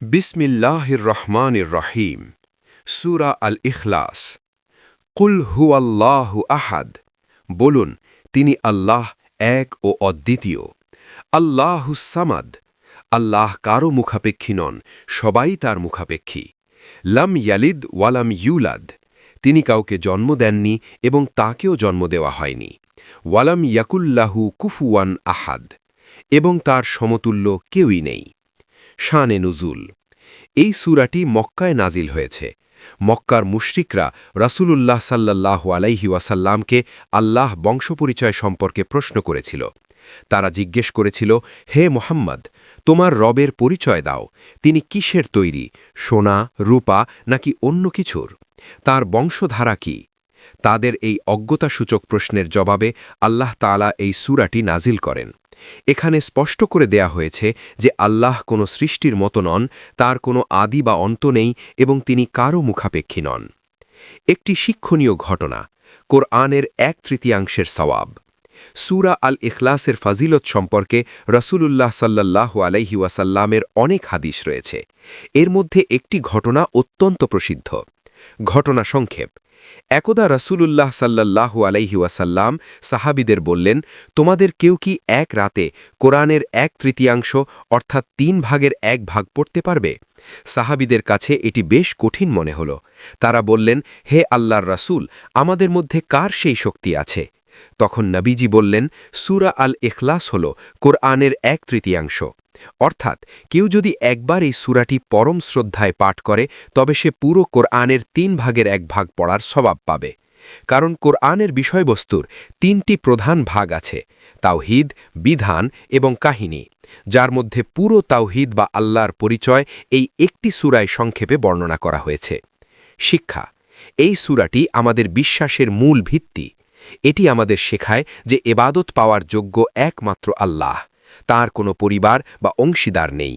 বিসমিল্লাহির রহমানির রহিম সূরা আল ইখলাস। কুল হুয়াল্লাহু আহাদ, বলুন তিনি আল্লাহ এক ও অদ্বিতীয়। আল্লাহুস সামাদ, আল্লাহ কারও মুখাপেক্ষী নন, সবাই তার মুখাপেক্ষী। লাম ইয়ালিদ ওয়ালাম ইউলাদ, তিনি কাউকে জন্ম দেননি এবং তাকেও জন্ম দেওয়া হয়নি। ওয়ালাম ইয়াকুল্লাহু কুফুয়ান আহাদ, এবং তার সমতুল্য কেউই নেই। শানে নুজুল, এই সূরাটি মক্কায় নাজিল হয়েছে। মক্কার মুশরিকরা রাসূলুল্লাহ সাল্লাল্লাহু আলাইহি ওয়াসাল্লামকে আল্লাহ বংশপরিচয় সম্পর্কে প্রশ্ন করেছিল। তারা জিজ্ঞেস করেছিল, হে মুহাম্মদ, তোমার রবের পরিচয় দাও, তিনি কিসের তৈরি, সোনা, রূপা নাকি অন্য কিছুর? তার বংশধারা কি? তাদের এই অজ্ঞতাসূচক প্রশ্নের জবাবে আল্লাহ তাআলা এই সূরাটি নাজিল করেন। এখানে স্পষ্ট করে দেয়া হয়েছে যে আল্লাহ কোনো সৃষ্টির মতো নন, তার কোনো আদি বা অন্ত নেই এবং তিনি কারও মুখাপেক্ষী নন। একটি শিক্ষণীয় ঘটনা, কোরআনের 1/3 সওয়াব। সূরা আল ইখলাসের ফাজিলত সম্পর্কে রাসূলুল্লাহ সাল্লাল্লাহু আলাইহি ওয়াসাল্লামের অনেক হাদিস রয়েছে। এর মধ্যে একটি ঘটনা অত্যন্ত প্রসিদ্ধ। ঘটনা সংক্ষেপ। একদা রাসূলুল্লাহ সাল্লাল্লাহু আলাইহি ওয়াসাল্লাম সাহাবীদের বললেন, তোমাদের কেউ কি এক রাতে কোরআনের 1/3 অর্থাৎ 1/3 পড়তে পারবে? সাহাবীদের কাছে এটি বেশ কঠিন মনে হল। তারা বললেন, হে আল্লাহর রাসূল, আমাদের মধ্যে কার সেই শক্তি আছে? তখন নবীজি বললেন, সূরা আল ইখলাস হল কোরআনের 1/3। অর্থাৎ কেউ যদি একবার এই সূরাটি পরম শ্রদ্ধায় পাঠ করে তবে সে পুরো কোরআনের 1/3 পড়ার সওয়াব পাবে। কারণ কোরআনের বিষয়বস্তুর 3টি প্রধান ভাগ আছে: তাওহীদ, বিধান এবং কাহিনী, যার মধ্যে পুরো তাওহীদ বা আল্লাহর পরিচয় এই একটি সূরায় সংক্ষেপে বর্ণনা করা হয়েছে। শিক্ষা, এই সূরাটি আমাদের বিশ্বাসের মূল ভিত্তি। এটি আমাদের শেখায় যে ইবাদত পাওয়ার যোগ্য একমাত্র আল্লাহ, তার কোনো পরিবার বা অংশীদার নেই।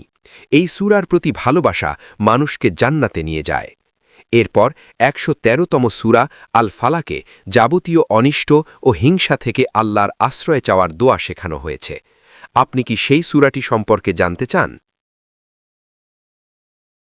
এই সূরার প্রতি ভালোবাসা মানুষকে জান্নাতে নিয়ে যায়। এরপর 113তম সূরা আল ফালাকে যাবতীয় অনিষ্ট ও হিংসা থেকে আল্লাহর আশ্রয় চাওয়ার দোয়া শেখানো হয়েছে। আপনি কি সেই সূরাটি সম্পর্কে জানতে চান?